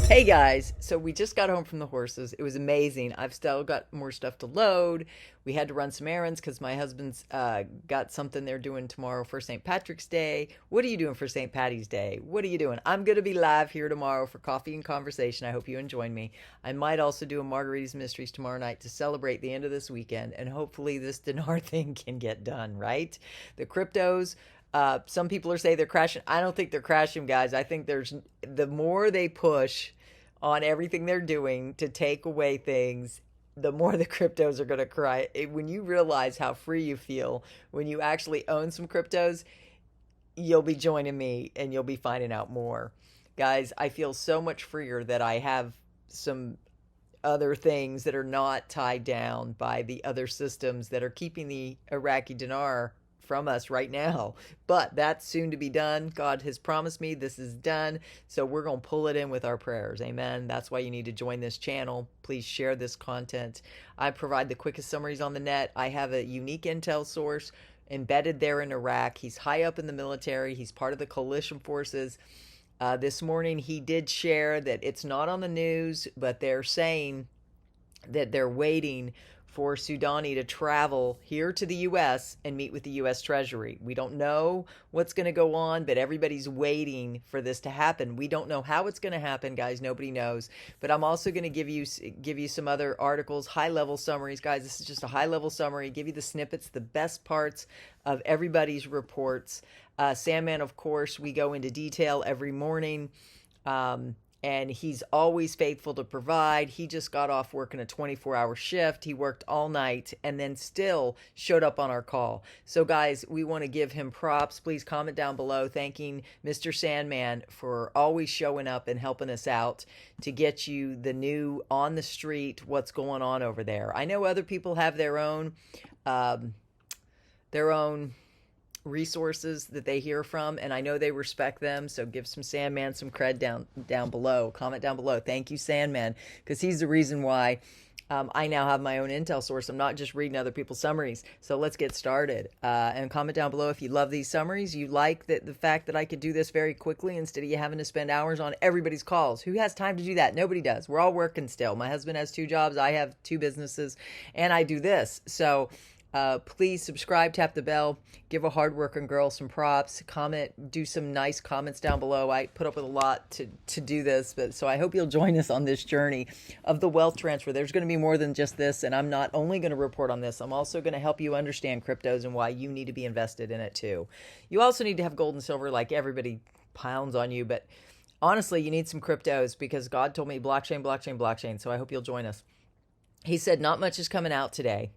Hey guys, so we just got home from the horses. It was amazing. I've still got more stuff to load. We had to run some errands because my husband's got something they're doing tomorrow for St. Patrick's Day. What are you doing for St. Patty's Day? What are you doing? I'm going to be live here tomorrow for coffee and conversation. I hope you join me. I might also do a Margaritas Mysteries tomorrow night to celebrate the end of this weekend, and hopefully this Dinar thing can get done, right? The cryptos. Some people are saying they're crashing. I don't think they're crashing, guys. I think the more they push on everything they're doing to take away things, the more the cryptos are going to cry. When you realize how free you feel when you actually own some cryptos, you'll be joining me and you'll be finding out more. Guys, I feel so much freer that I have some other things that are not tied down by the other systems that are keeping the Iraqi dinar from us right now. But that's soon to be done. God has promised me this is done. So we're going to pull it in with our prayers. Amen. That's why you need to join this channel. Please share this content. I provide the quickest summaries on the net. I have a unique intel source embedded there in Iraq. He's high up in the military. He's part of the coalition forces. This morning he did share that it's not on the news, but they're saying that they're waiting for Soudani to travel here to the U.S. and meet with the U.S. Treasury. We don't know what's going to go on, but everybody's waiting for this to happen. We don't know how it's going to happen, guys. Nobody knows. But I'm also going to give you some other articles, high-level summaries. Guys, this is just a high-level summary. Give you the snippets, the best parts of everybody's reports. Sandman, of course, we go into detail every morning. And he's always faithful to provide. He just got off working a 24-hour shift. He worked all night and then still showed up on our call. So guys, we want to give him props. Please comment down below thanking Mr. Sandman for always showing up and helping us out to get you the new on the street, what's going on over there. I know other people have their own resources that they hear from, and I know they respect them, so give some Sandman some cred down below. Comment down below. Thank you, Sandman, because he's the reason why I now have my own intel source. I'm not just reading other people's summaries. So let's get started. And comment down below if you love these summaries. You like the fact that I could do this very quickly instead of you having to spend hours on everybody's calls. Who has time to do that? Nobody does. We're all working still. My husband has 2 jobs. I have 2 businesses, and I do this. So please subscribe, tap the bell, give a hardworking girl some props, comment, do some nice comments down below. I put up with a lot to do this, but so I hope you'll join us on this journey of the wealth transfer. There's going to be more than just this, and I'm not only going to report on this, I'm also going to help you understand cryptos and why you need to be invested in it too. You also need to have gold and silver, like everybody pounds on you, but honestly, you need some cryptos because God told me blockchain, blockchain, blockchain, so I hope you'll join us. He said not much is coming out today.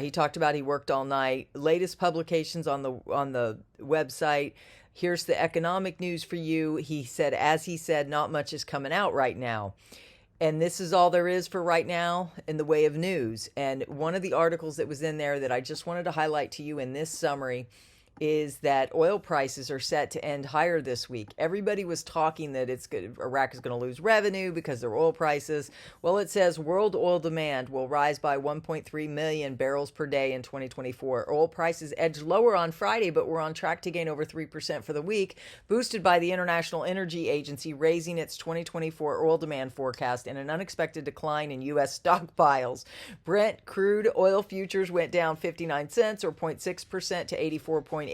He talked about he worked all night. Latest publications on the website. Here's the economic news for you. He said, as he said, not much is coming out right now. And this is all there is for right now in the way of news. And one of the articles that was in there that I just wanted to highlight to you in this summary is that oil prices are set to end higher this week. Everybody was talking that Iraq is going to lose revenue because of their oil prices. Well, it says world oil demand will rise by 1.3 million barrels per day in 2024. Oil prices edged lower on Friday, but we're on track to gain over 3% for the week, boosted by the International Energy Agency raising its 2024 oil demand forecast and an unexpected decline in U.S. stockpiles. Brent crude oil futures went down 59 cents or 0.6% to 84.83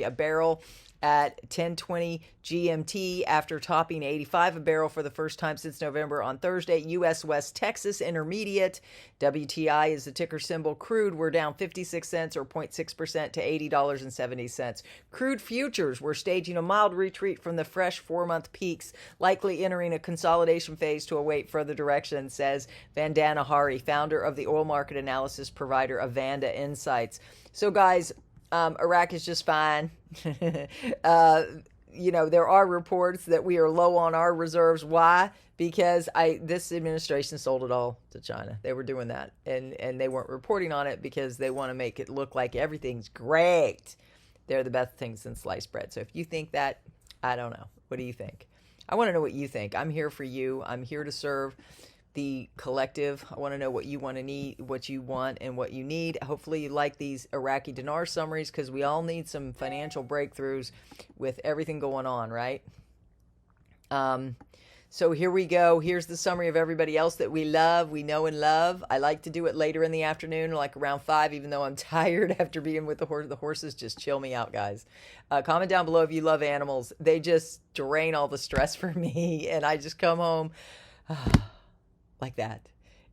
a barrel at 10:20 GMT after topping 85 a barrel for the first time since November on Thursday. U.S. West Texas Intermediate, WTI is the ticker symbol. Crude were down 56 cents or 0.6% to $80.70. Crude futures were staging a mild retreat from the fresh 4-month peaks, likely entering a consolidation phase to await further direction, says Vandana Hari, founder of the oil market analysis provider Avanda Insights. So guys, Iraq is just fine. There are reports that we are low on our reserves. Why? Because this administration sold it all to China. They were doing that, and they weren't reporting on it because they want to make it look like everything's great. They're the best thing since sliced bread. So if you think that, I don't know. What do you think? I want to know what you think. I'm here for you. I'm here to serve the collective. I want to know what you want to need, what you want and what you need. Hopefully you like these Iraqi dinar summaries because we all need some financial breakthroughs with everything going on, right? So here we go. Here's the summary of everybody else that we love, we know and love. I like to do it later in the afternoon, like around 5, even though I'm tired after being with the horse. The horses just chill me out, guys. Comment down below if you love animals. They just drain all the stress for me, and I just come home like that.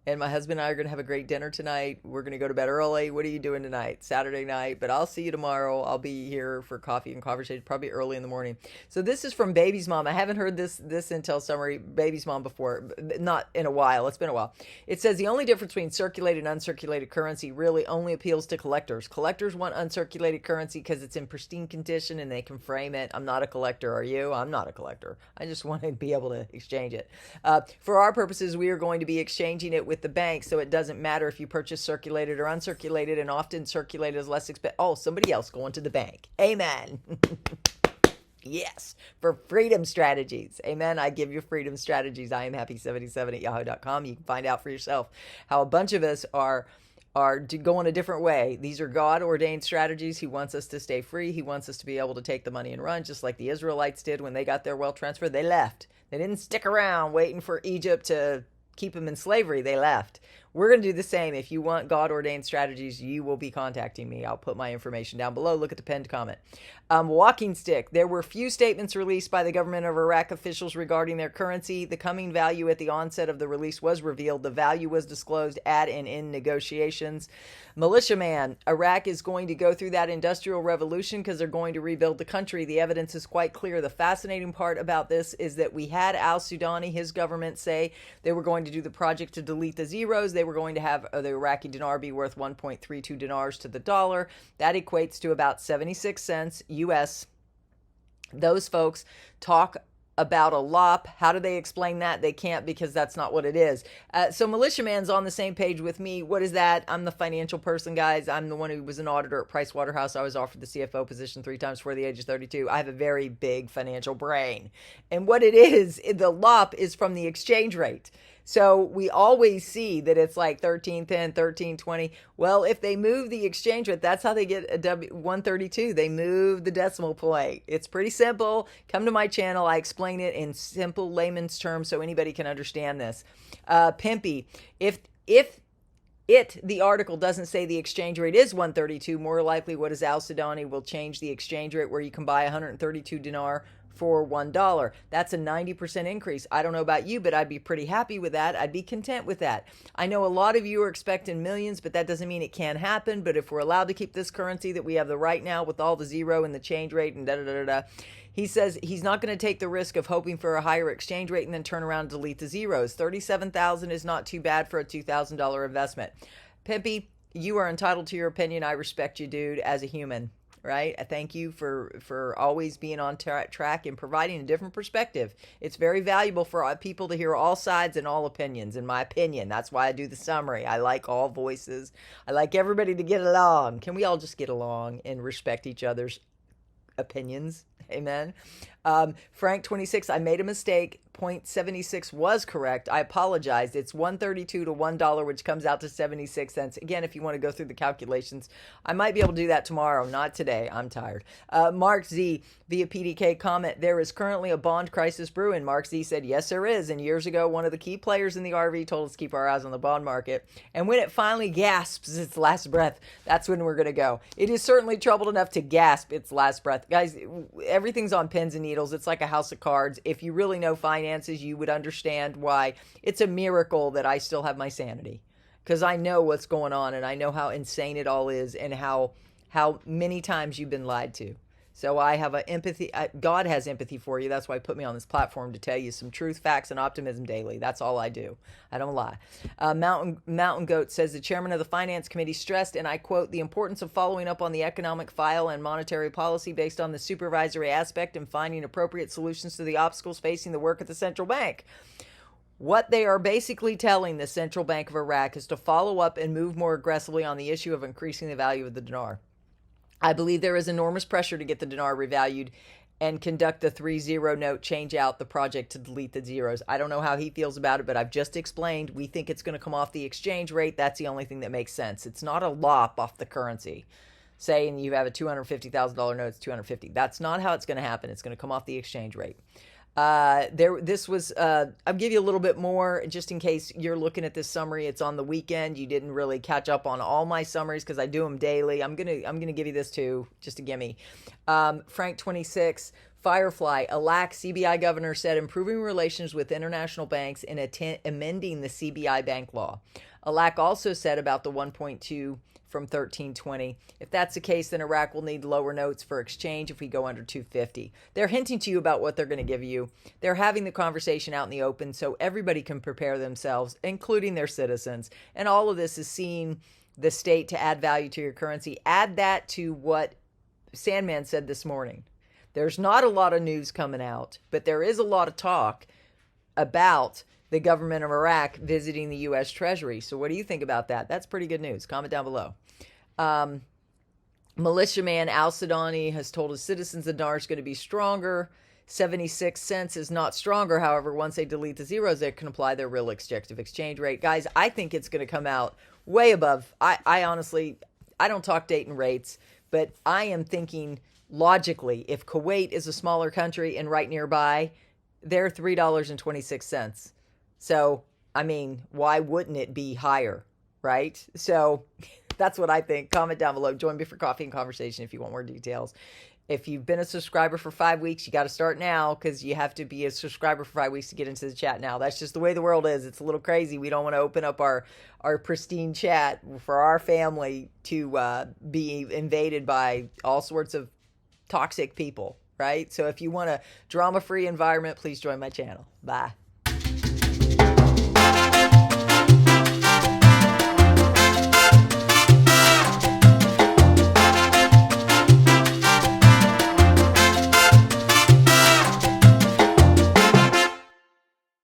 And my husband and I are going to have a great dinner tonight. We're going to go to bed early. What are you doing tonight? Saturday night. But I'll see you tomorrow. I'll be here for coffee and conversation, probably early in the morning. So this is from Baby's Mom. I haven't heard this Intel summary, Baby's Mom, before. Not in a while. It's been a while. It says the only difference between circulated and uncirculated currency really only appeals to collectors. Collectors want uncirculated currency because it's in pristine condition and they can frame it. I'm not a collector. Are you? I'm not a collector. I just want to be able to exchange it. For our purposes, we are going to be exchanging it with the bank, so it doesn't matter if you purchase circulated or uncirculated, and often circulated is less expensive. Oh, somebody else going to the bank. Amen. Yes, for freedom strategies. Amen. I give you freedom strategies. I am happy77@yahoo.com. You can find out for yourself how a bunch of us are going a different way. These are God-ordained strategies. He wants us to stay free. He wants us to be able to take the money and run, just like the Israelites did when they got their wealth transfer. They left. They didn't stick around waiting for Egypt to keep them in slavery. They left. We're going to do the same. If you want God-ordained strategies, you will be contacting me. I'll put my information down below. Look at the pinned comment. Walking stick. There were few statements released by the government of Iraq officials regarding their currency. The coming value at the onset of the release was revealed. The value was disclosed at and in negotiations. Militiaman. Iraq is going to go through that industrial revolution because they're going to rebuild the country. The evidence is quite clear. The fascinating part about this is that we had al-Sudani, his government, say they were going to do the project to delete the zeros. They were going to have the Iraqi dinar be worth 1.32 dinars to the dollar. That equates to about 76 cents US. Those folks talk about a lop. How do they explain that? They can't, because that's not what it is. So Militiaman's on the same page with me. What is that? I'm the financial person, guys. I'm the one who was an auditor at Pricewaterhouse. I was offered the CFO position 3 times before the age of 32. I have a very big financial brain. And what it is, the lop is from the exchange rate. So we always see that it's like 13.10, 13.20. Well, if they move the exchange rate, that's how they get a 132. They move the decimal point. It's pretty simple. Come to my channel. I explain it in simple layman's terms so anybody can understand this. Pimpy, if the article doesn't say the exchange rate is 132, more likely what is al-Sudani will change the exchange rate where you can buy 132 dinar for $1. That's a 90% increase. I don't know about you, but I'd be pretty happy with that. I'd be content with that. I know a lot of you are expecting millions, but that doesn't mean it can't happen. But if we're allowed to keep this currency that we have the right now with all the zero and the change rate and da-da-da-da-da, he says he's not going to take the risk of hoping for a higher exchange rate and then turn around and delete the zeros. $37,000 is not too bad for a $2,000 investment. Pimpy, you are entitled to your opinion. I respect you, dude, as a human. Right? I thank you for always being on track and providing a different perspective. It's very valuable for people to hear all sides and all opinions, in my opinion. That's why I do the summary. I like all voices. I like everybody to get along. Can we all just get along and respect each other's opinions? Amen. Frank 26, I made a mistake. 0.76 was correct. I apologized. It's 132 to $1, which comes out to 76 cents. Again, if you want to go through the calculations, I might be able to do that tomorrow. Not today. I'm tired. Mark Z via PDK comment, there is currently a bond crisis brewing. Mark Z said, yes, there is. And years ago, one of the key players in the RV told us to keep our eyes on the bond market. And when it finally gasps its last breath, that's when we're going to go. It is certainly troubled enough to gasp its last breath. Guys, everything's on pins and needles. It's like a house of cards. If you really know finances, you would understand why it's a miracle that I still have my sanity, because I know what's going on and I know how insane it all is and how many times you've been lied to. So I have empathy. God has empathy for you. That's why he put me on this platform, to tell you some truth, facts, and optimism daily. That's all I do. I don't lie. Mountain Goat says the chairman of the Finance Committee stressed, and I quote, the importance of following up on the economic file and monetary policy based on the supervisory aspect and finding appropriate solutions to the obstacles facing the work of the central bank. What they are basically telling the Central Bank of Iraq is to follow up and move more aggressively on the issue of increasing the value of the dinar. I believe there is enormous pressure to get the dinar revalued and conduct the 3-0 note, change out the project to delete the zeros. I don't know how he feels about it, but I've just explained. We think it's going to come off the exchange rate. That's the only thing that makes sense. It's not a lop off the currency. Saying you have a $250,000 note, it's $250. That's not how it's going to happen. It's going to come off the exchange rate. This was, I'll give you a little bit more just in case you're looking at this summary. It's on the weekend. You didn't really catch up on all my summaries because I do them daily. I'm gonna give you this too, just a gimme. Frank 26. Firefly, Iraq CBI governor said improving relations with international banks and amending the CBI bank law. Iraq also said about the 1.2 from 1320. If that's the case, then Iraq will need lower notes for exchange if we go under 250. They're hinting to you about what they're going to give you. They're having the conversation out in the open so everybody can prepare themselves, including their citizens. And all of this is seeing the state to add value to your currency. Add that to what Sandman said this morning. There's not a lot of news coming out, but there is a lot of talk about the government of Iraq visiting the U.S. Treasury. So what do you think about that? That's pretty good news. Comment down below. Militiaman Al-Sudani has told his citizens the dinar is going to be stronger. 76 cents is not stronger. However, once they delete the zeros, they can apply their real objective exchange rate. Guys, I think it's going to come out way above. I honestly, I don't talk date and rates, but I am thinking logically, if Kuwait is a smaller country and right nearby, they're $3.26. So, I mean, why wouldn't it be higher, right? So that's what I think. Comment down below. Join me for coffee and conversation if you want more details. If you've been a subscriber for 5 weeks, you got to start now because you have to be a subscriber for 5 weeks to get into the chat now. That's just the way the world is. It's a little crazy. We don't want to open up our pristine chat for our family to be invaded by all sorts of toxic people, right? So if you want a drama-free environment, please join my channel. Bye.